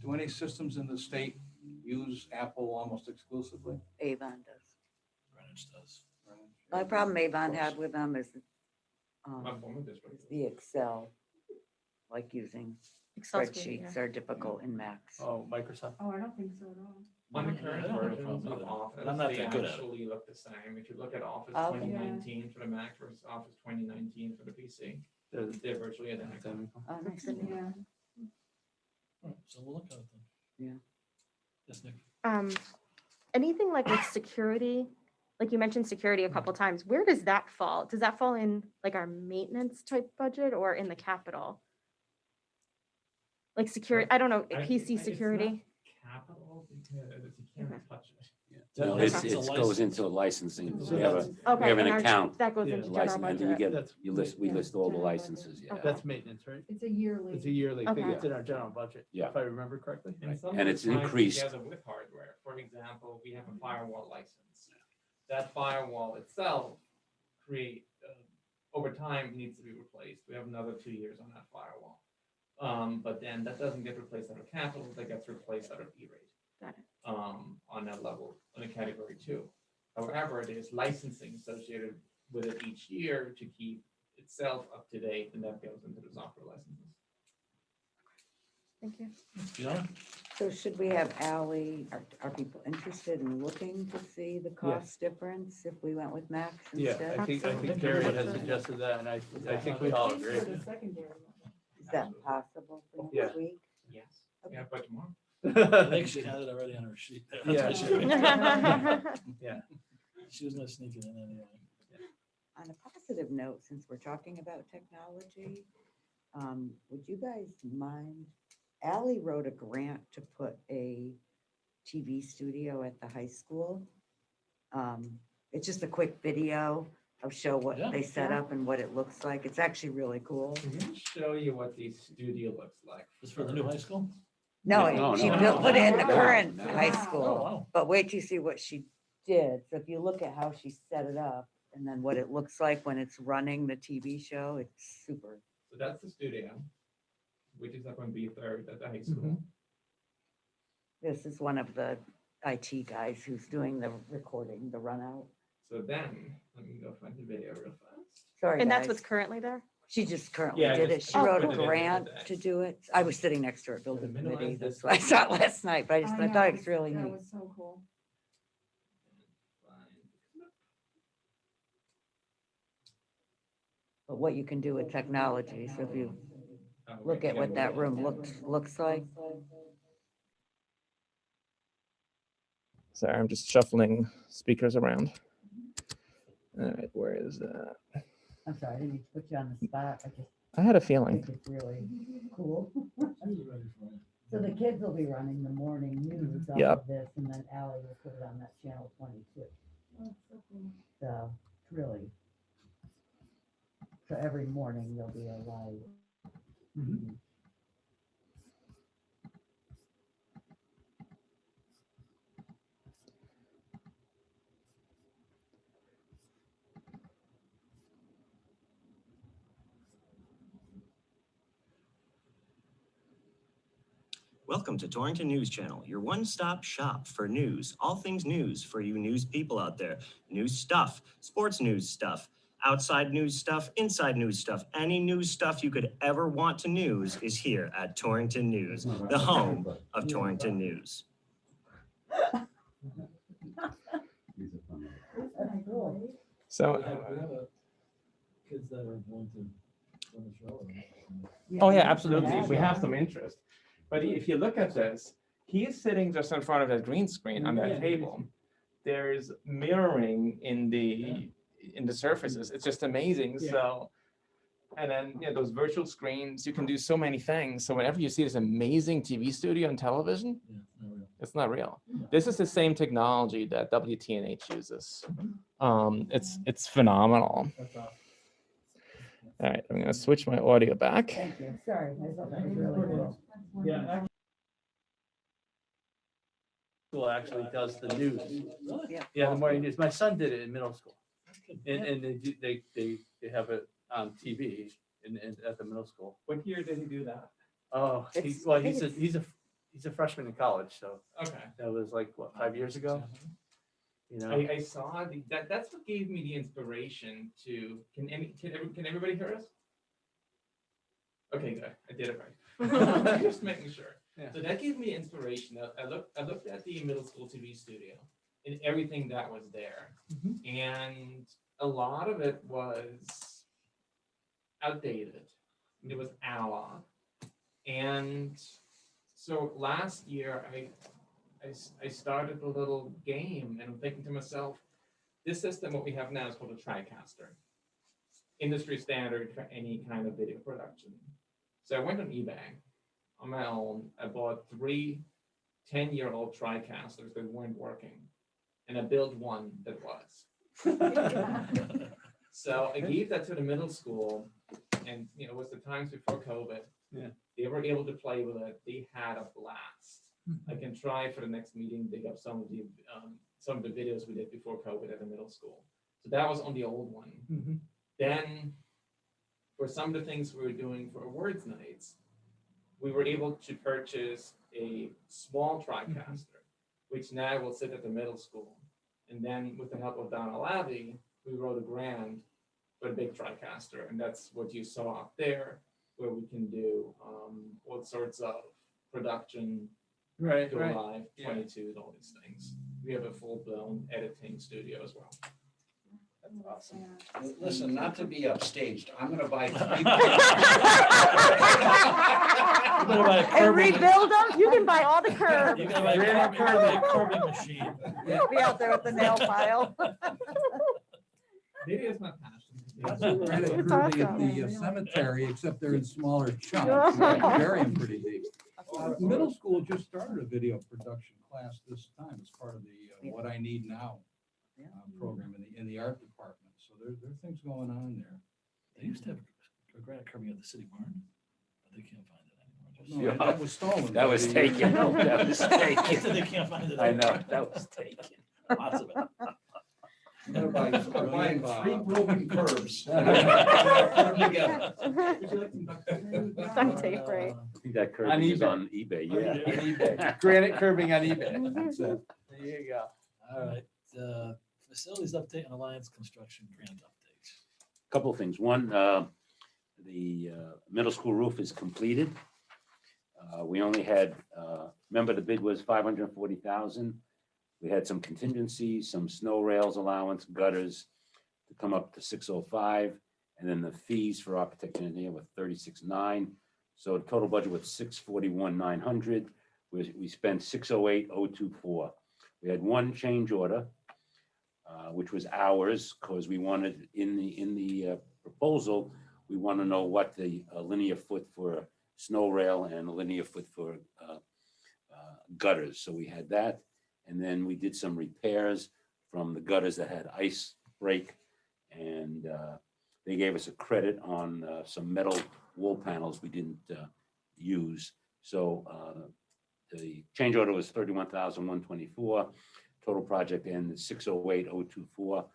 Do any systems in the state use Apple almost exclusively? Avon does. Greenwich does. My problem Avon had with them is My former district. the Excel, like using Excel screen, spreadsheets are difficult in Macs. Oh, Microsoft. Oh, I don't think so at all. On the I current don't have a versions problem of either, Office, but I'm not they that good at it. actually look the same. If you look at Office Okay. 2019 for the Mac versus Office 2019 for the PC, they're virtually identical. Oh, nice. Yeah. All right, so we'll look at it then. Yeah. Yes, Nick. Anything like with security, like you mentioned security a couple times, where does that fall? Does that fall in like our maintenance type budget or in the capital? Like security, I don't know, PC security? Capital, because you can't touch it. No, Okay. it goes into licensing. So We have that's- a, Okay, have an and our- account, That goes Yeah. into general license, and then we budget. get, we list all the General budget. licenses, yeah. Okay. That's maintenance, right? It's a yearly. It's a yearly thing. Okay. It's in our general budget, Yeah. if I remember correctly. And some And of it it's ties increased. Together with hardware. For example, we have a firewall license. That firewall itself over time needs to be replaced. We have another 2 years on that firewall. But then that doesn't get replaced out of capital, that gets replaced out of E-rate. Got it. On that level, on a category 2. However, there's licensing associated with it each year to keep itself up to date, and that goes into the software licenses. Thank you. Fiona? So should we have Ally, are people interested in looking to see the cost difference if we went with Max Yeah, instead? I think Absolutely. Gary has suggested that, and I think we all agree. For the secondary one. Is that possible for Yeah. next week? Yes. Yeah, by tomorrow. I think she had it already on her sheet there. That's why Yeah. she was gonna sneak it in anyway. On a positive note, since we're talking about technology, would you guys mind? Ally wrote a grant to put a TV studio at the high school. It's just a quick video of show what Yeah. they set up and what it looks like. It's actually really cool. I'm gonna show you what the studio looks like. It's for the new high school? No, No, she no, put it in the no, current no. high Oh, school, wow. but wait till you see what she did. So if you look at how she set it up and then what it looks like when it's running the TV show, it's super. So that's the studio, which is up on B3rd at the high school. This is one of the IT guys who's doing the recording, the run out. So then, let me go find the video real fast. Sorry, And that's guys. what's currently there? She just currently Yeah, did it. just She wrote put a it in grant today. to do it. I was sitting next to her at So building minimize committee. this That's what I saw it last night, but I know, thought it's really that neat. was so cool. But what you can do with technology. So if you Oh, look wait, at what that room looks like. Sorry, I'm just shuffling speakers around. All right, where is that? I'm sorry, I didn't mean to put you on the spot. I just I had a feeling. think it's really cool. So the kids will be running the morning news off Yep. of this, and then Ally will put it on that channel 22. Oh, so cool. So it's really. So every morning there'll be a live. Welcome to Torrington News Channel, your one-stop shop for news, all things news for you news people out there. News stuff, sports news stuff, outside news stuff, inside news stuff. Any news stuff you could ever want to news is here at Torrington News, the home of Torrington News. So, We have kids that are going to run the show. oh yeah, absolutely. We have some interest. But if you look at this, he is sitting just in front of that green screen on that table. There's mirroring in the surfaces. It's just amazing. So, and then those virtual screens, you can do so many things. So whenever you see this amazing TV studio and television, it's not real. This is the same technology that WTNH uses. It's phenomenal. All right, I'm gonna switch my audio back. Thank you. Sorry, I thought that was really cool. Yeah. School actually does the news. Yeah. Yeah, the morning news. My son did it in middle school. And they have it on TV at the middle school. What year did he do that? Oh, It's- well, I think he's a freshman in college, so Okay. that was like, what, 5 years ago? You know, I saw that's what gave me the inspiration to, can everybody hear us? Okay, good, I did it right. Just making sure. Yeah. So that gave me inspiration. I looked at the middle school TV studio and everything that was there. And a lot of it was outdated. It was analog. And so last year I started a little game and I'm thinking to myself, this system, what we have now is called a TriCaster. Industry standard for any kind of video production. So I went on eBay on my own. I bought 3 10-year-old TriCasters that weren't working. And I built one that was. So I gave that to the middle school and, it was the times before COVID. Yeah. They were able to play with it. They had a blast. I can try for the next meeting, dig up some of the videos we did before COVID at the middle school. So that was on the old one. Then for some of the things we were doing for awards nights, we were able to purchase a small TriCaster, which now will sit at the middle school. And then with the help of Donna Lavey, we wrote a grant for a big TriCaster. And that's what you saw up there, where we can do all sorts of production, right, go right. live, 22, all these things. We have a full-blown editing studio as well. That's awesome. Listen, not to be upstaged, I'm gonna buy 3. And rebuild them, you can buy all the curbs. You gotta buy a curbing machine. Be out there with the nail file. Maybe it's my passion. Granite It's curving at awesome. the cemetery, except they're in smaller chunks. You have to bury them pretty deep. Middle school just started a video production class this time as part of the What I Need Now program in the art department. So there are things going on there. They used to have a granite curbing at the city barn, but they can't find it anymore. Just- No, that was stolen. That was taken. That was They taken. said they can't find it. I know, anymore. that was taken. Lots of it. I'm gonna buy 3 broken curbs. Put 'em together. Duct tape, right? I think that curve is eBay. on eBay, On yeah. eBay. Granite curbing on eBay. That's it. There you go. All right, facilities update and Alliance construction grant update. Couple of things. One, the middle school roof is completed. We only had, remember the bid was 540,000. We had some contingencies, some snow rails allowance, gutters to come up to 605, and then the fees for architect and engineer were 36,900. So the total budget was 641,900. We spent 608,024. We had one change order, which was ours, because we wanted in the proposal, we want to know what the linear foot for snow rail and a linear foot for gutters. So we had that. And then we did some repairs from the gutters that had ice break. And they gave us a credit on some metal wall panels we didn't use. So the change order was 31,124. Total project end is 608,024.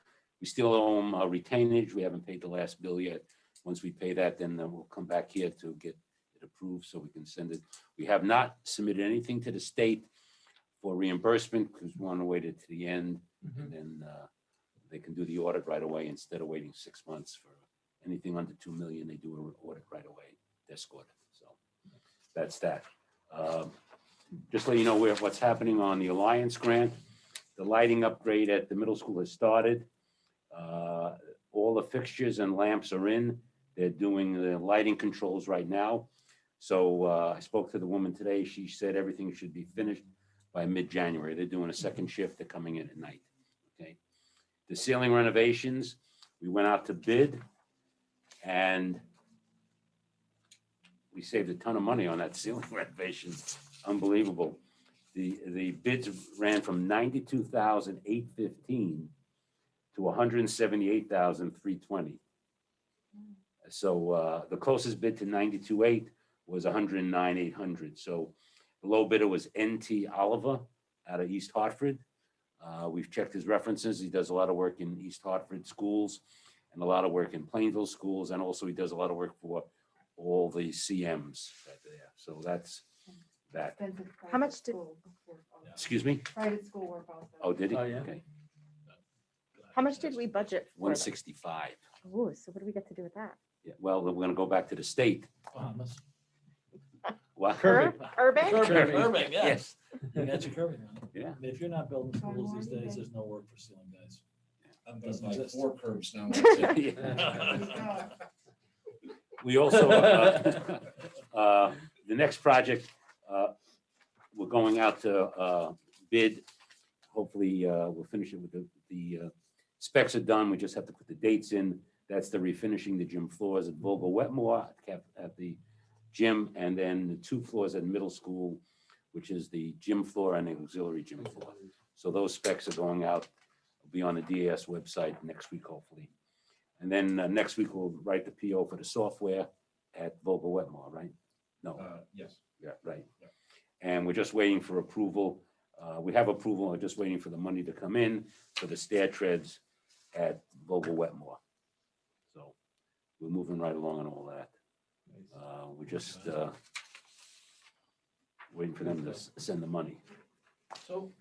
We still owe them retainage. We haven't paid the last bill yet. Once we pay that, then we'll come back here to get it approved so we can send it. We have not submitted anything to the state for reimbursement because we want to wait it to the end. And then they can do the audit right away instead of waiting 6 months for anything under 2 million. They do an audit right away, desk audit. So that's that. Just let you know what's happening on the Alliance grant. The lighting upgrade at the middle school has started. All the fixtures and lamps are in. They're doing the lighting controls right now. So I spoke to the woman today. She said everything should be finished by mid-January. They're doing a second shift. They're coming in at night. Okay. The ceiling renovations, we went out to bid and we saved a ton of money on that ceiling renovation. Unbelievable. The bids ran from $92,815 to $178,320. So the closest bid to 92.8 was 109,800. So the low bidder was NT Oliver out of East Hartford. We've checked his references. He does a lot of work in East Hartford schools and a lot of work in Plainville schools. And also he does a lot of work for all the CMs that they have. So that's that. How much did, Excuse me? Private school work also. Oh, did he? Oh, yeah. Okay. how much did we budget for them? 165. Ooh, so what do we get to do with that? Yeah, well, we're gonna go back to the state. Well, Curbing? Curbing, yes. Yes. You got your curbing on. Yeah. I mean, if you're not building schools these days, there's no work for ceiling guys. I'm gonna Doesn't buy exist. 4 curbs now. We also, the next project, we're going out to bid. Hopefully, we'll finish it with the specs are done. We just have to put the dates in. That's the refinishing the gym floors at Vogel Wetmore at the gym, and then the 2 floors at middle school, which is the gym floor and the auxiliary gym floor. So those specs are going out, will be on the DAS website next week, hopefully. And then next week, we'll write the PO for the software at Vogel Wetmore, right? No, Yes. yeah, right. Yeah. And we're just waiting for approval. We have approval, we're just waiting for the money to come in for the stair treads at Vogel Wetmore. So we're moving right along on all that. We're just waiting for them to send the money. So,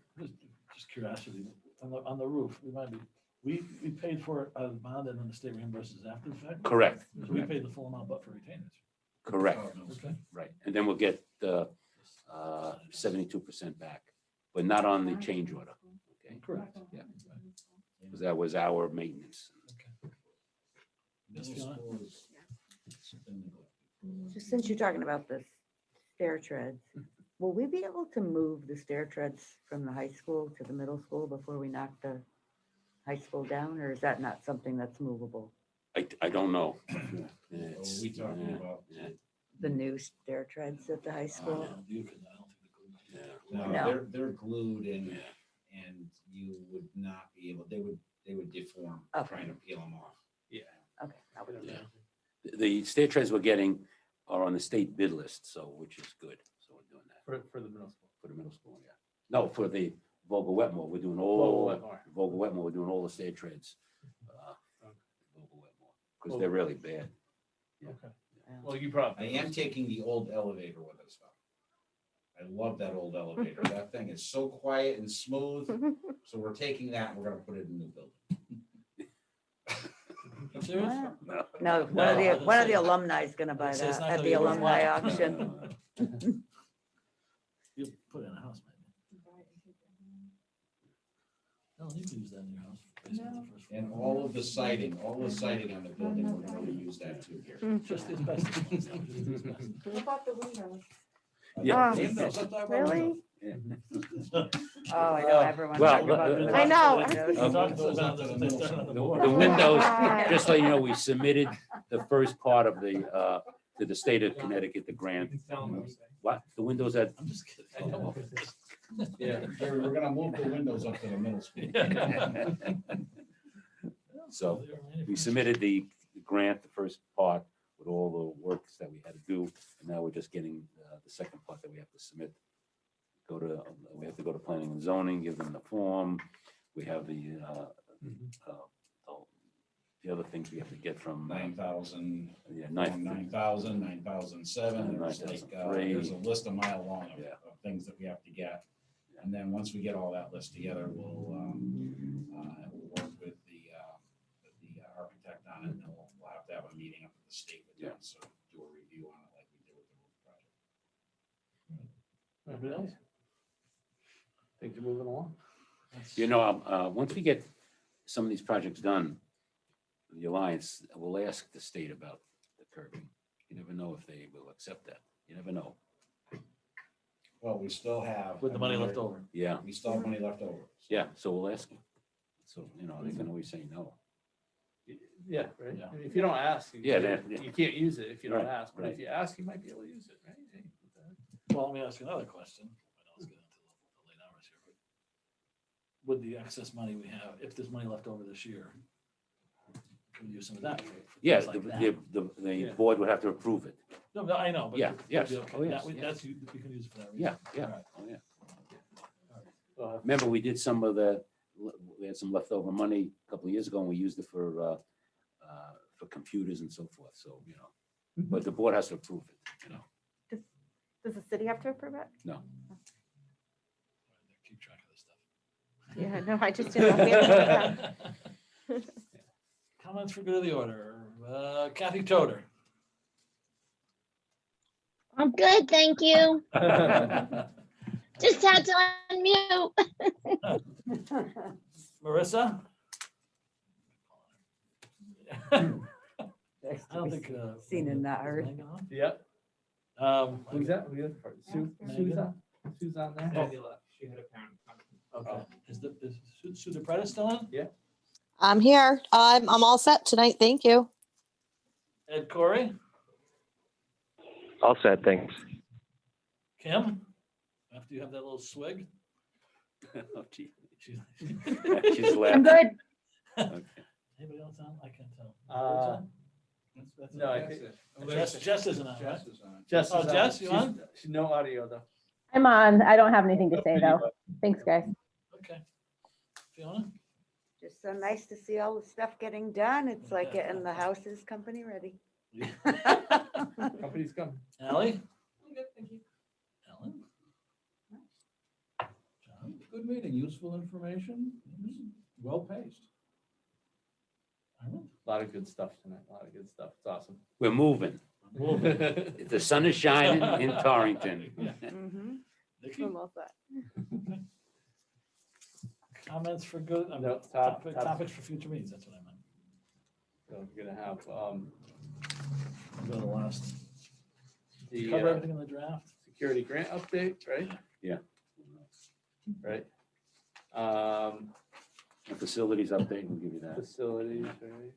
just curiosity, on the roof, remind me, we paid for it out of the bond and then the state reimburses after the fact? Correct. So we paid the full amount but for retainage. Correct, Okay. right. And then we'll get 72% back, but not on the change order. Okay, Correct. yeah. Because that was our maintenance. Yes, Fiona? Just since you're talking about the stair treads, will we be able to move the stair treads from the high school to the middle school before we knock the high school down, or is that not something that's movable? I don't know. What are we talking about? The new stair treads at the high school? No, No. they're glued and you would not be able, they would deform Okay. trying to peel them off. Okay. that would be Yeah. good. The stair treads we're getting are on the state bid list, so, which is good. So we're doing that For the middle school. for the middle school, yeah. No, for the Vogel Wetmore, we're doing Vogel all, Wetmore. Vogel Wetmore, we're doing all the stair treads. Vogel Wetmore, because they're really bad. Okay. Yeah. Well, you I probably. am taking the old elevator with us though. I love that old elevator. That thing is so quiet and smooth. So we're taking that and we're gonna put it in the new building. You serious? Wow. No. No, one of the No. alumni is gonna buy It's not that at gonna the be alumni worthwhile. auction. You put it in a house, maybe. No, you can use that in your house. Basement, the first floor. And all of the siding on the building, we're gonna use that too here. Just the asbestos. Just the asbestos. What about the windows? Yeah. Windows, I'm talking about Really? windows. Oh, I know, everyone's Well, talking about the I know. windows. We're talking about the The windows, just so you know, we submitted the first part of the, to the state of Connecticut, the grant. What, the windows at, I'm just kidding. I know. Yeah, Jerry, we're gonna move the windows up to the middle school. So we submitted the grant, the first part with all the works that we had to do. And now we're just getting the second part that we have to submit. We have to go to planning and zoning, give them the form. We have the other things we have to get from. 9,000, Yeah, 9,000, 9,007, there's like, 9,003. there's a list a mile long of, Yeah. of things that we have to get. And then once we get all that list together, we'll work with the architect on it, and then we'll have to have a meeting up at the state with them, so do a review on it like we did with the roof project. Anybody else? Think you're moving along? You know, once we get some of these projects done, the Alliance will ask the state about the curbing. You never know if they will accept that. You never know. Well, we still have. With the money left over. Yeah, We still have money left over. yeah, so we'll ask them. So, you know, they can always say no. Yeah, right. Yeah. I mean, if you don't ask, Yeah, you can't use it if you don't Right, ask, but right. if you ask, you might be able to use it, right? Hey, what the heck? Well, let me ask you another question. I know it's getting into the late hours here, but with the excess money we have, if there's money left over this year, can use some of that. for Yeah, things like that. the Yeah. board would have to approve it. No, no, I know, but. Yeah, yes. okay, Oh, yes, that- yeah. That's, we can use it for that reason. Yeah, yeah, All right. oh, yeah. Well, Remember, we did some of we had some leftover money a couple of years ago and we used it for computers and so forth, so, you know. But the board has to approve it, you know. Does the city have to approve it? Keep track of this stuff. Yeah, no, I just didn't know. if we had to do that. Comments for good of the order. Kathy Toder. I'm good, thank you. Just had to unmute. Marissa? I don't think. Seen and not heard. Megan on? Yep. Who's that? Sue, Megan? Sue's on there? Daniela, she had a parent conference. Okay. Is Sue DePretta still on? I'm here. I'm all set tonight. Thank you. Ed Corey? All set, thanks. Kim? After you have that little swig? Oh, gee. She's- She's I'm laughing. good. Okay. Anybody else on? I can't tell. That's No, I it. think Jess isn't on, right? Jess is on. Jess Oh, is on. Jess, you She's- on? she's no audio though. I'm on. I don't have anything to say though. Thanks, guys. Okay. Fiona? Just so nice to see all the stuff getting done. It's like getting the houses company ready. Company's coming. Ally? I'm good, thank you. Ellen? John? Good meeting, useful information, well paced. Arlen? A lot of good stuff tonight, a lot of good stuff. It's awesome. We're moving. The sun is shining in Torrington. Mhm. Nikki? I'm all set. Comments for good, No, top- topics for future meetings, that's what I meant. So we're gonna have, Go to the last. the Cover everything in the draft? security grant update, right? Yeah. Right. The facilities update, we'll give you that. Facilities, right?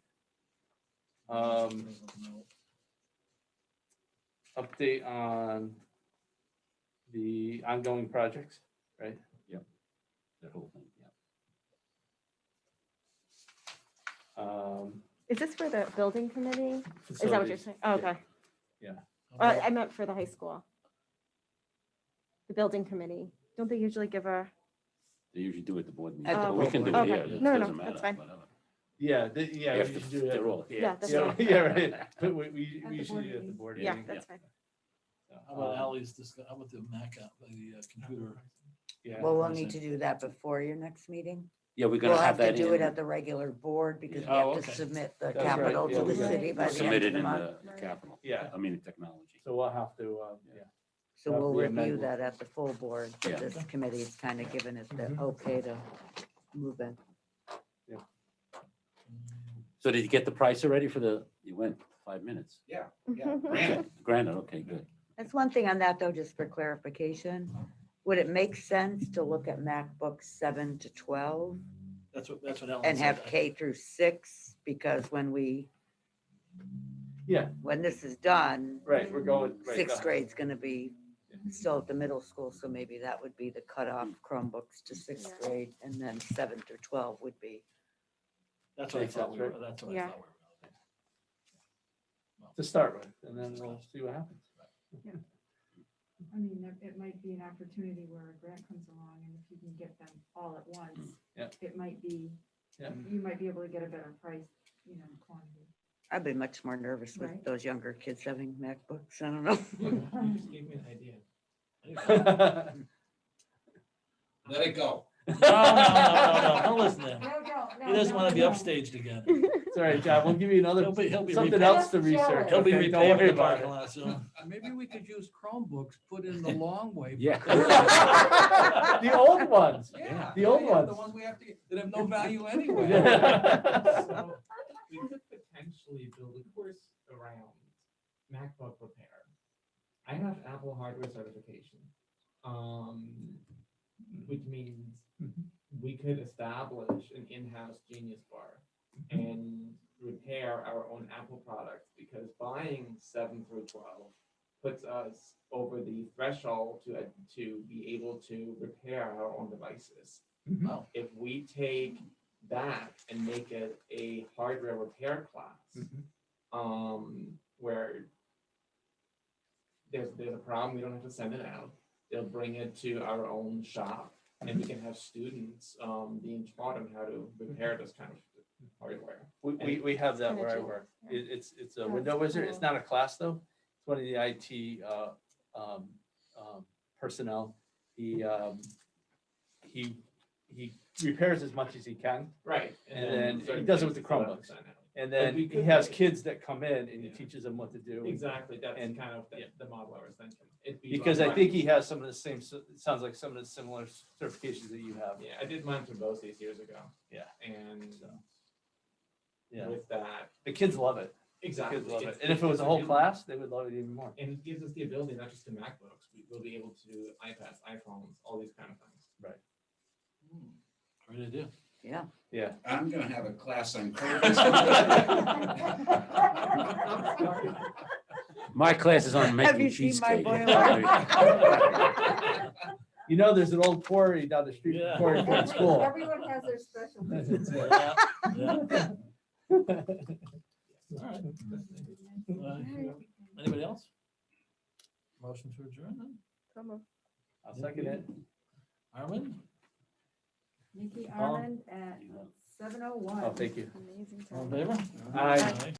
Update on the ongoing projects, right? That whole thing, yeah. Is this for the building committee? Is that what you're Facilities, saying? Oh, yeah. okay. Yeah. I meant for the high school. The building committee. Don't they usually give a? They usually do it at the board meeting, At the but we can do it board. here. Okay. It No, no, doesn't that's matter, fine. whatever. Yeah, yeah, we After should do it. they're all here. Yeah, that's Yeah, fine. yeah, right. But we At the usually board do it at the meeting. board Yeah, meeting. that's fine. How about Ally's, how about the Mac app, the computer? Yeah. Well, we'll need to do that before your next meeting. Yeah, we're gonna We'll have have to that do it in, at the regular board because we Oh, have to okay. submit the That's right. capital Yeah, to we the got city by the end submit of it the in month. the capital, Yeah, I mean, technology. so we'll have to, yeah. So That'll we'll be review amended. that at the full board. but Yeah. This committee is kind of given it the Mhm. okay to move in. So did you get the price already for you went 5 minutes? Yeah, granted. Granted, okay, good. That's one thing on that though, just for clarification. Would it make sense to look at MacBooks 7 to 12 That's what Ellen and said. have K through 6? Because when Yeah, when this is done, right, we're going. right, sixth go. grade's gonna be still at the middle school, so maybe that would be the cutoff Chromebooks to sixth Yeah. grade, and then 7 through 12 would be. That's what I thought we were, that's what I Yeah. thought we were. To start with, and then we'll see what happens. I mean, it might be an opportunity where a grant comes along and if you can get them all at once, Yeah. it might be, Yeah. you might be able to get a better price, quantity. I'd be much more nervous with Right. those younger kids having MacBooks. I don't know. You just gave me an idea. Let it go. No, don't listen to him. No, He doesn't want to be upstaged again. It's all right, John, we'll give you another, He'll be something repaved. else to research. He'll be okay? Don't repaving worry the about parking it. lot soon. Maybe we could use Chromebooks, put in the long way. Yeah. The old ones. Yeah. The old yeah, ones. The ones we have to get, that have no value anyway. So we could potentially build a course around MacBook repair. I have Apple hardware certification, which means we could establish an in-house Genius Bar and repair our own Apple products, because buying 7 through 12 puts us over the threshold to be able to repair our own devices. Wow. If we take back and make it a hardware repair class. Where there's a problem, we don't have to send it out. They'll bring it to our own shop and we can have students being taught on how to repair this kind of hardware. We have that Kinda where I cheap, work. yeah. It's a That's window wizard. It's cool. not a class though. It's one of the IT personnel. He repairs as much as he can. Right. And then certain he does it with things the still have to Chromebooks. sign out. And But then we he could has have- kids that come in and he Yeah. teaches them what to do. Exactly, that's And- kind of yeah. the model I was thinking. It'd be Because run I by- think he has some of the same, it sounds like some of the similar certifications that you have. Yeah, I did mine for BOCES years ago. Yeah. And Yeah. with that, The kids love it. The exactly. kids love it. it's- And if it was it's a whole really- class, they would love it even more. And it gives us the ability, not just to MacBooks, we'll be able to do iPads, iPhones, all these kind of things. Right. Great idea. Yeah. Yeah. I'm gonna have a class on code. My class is on Have making you seen my cheesecake. boiler? You know, there's an old quarry down the street Yeah. from Quarry Point School. Everyone has their special. Yeah, yeah. All right. Anybody else? Motion to adjourn then? I'll second it. Armin? Nikki All- Armand at 7:01. Oh, thank you. Amazing. All in time. favor? Aye.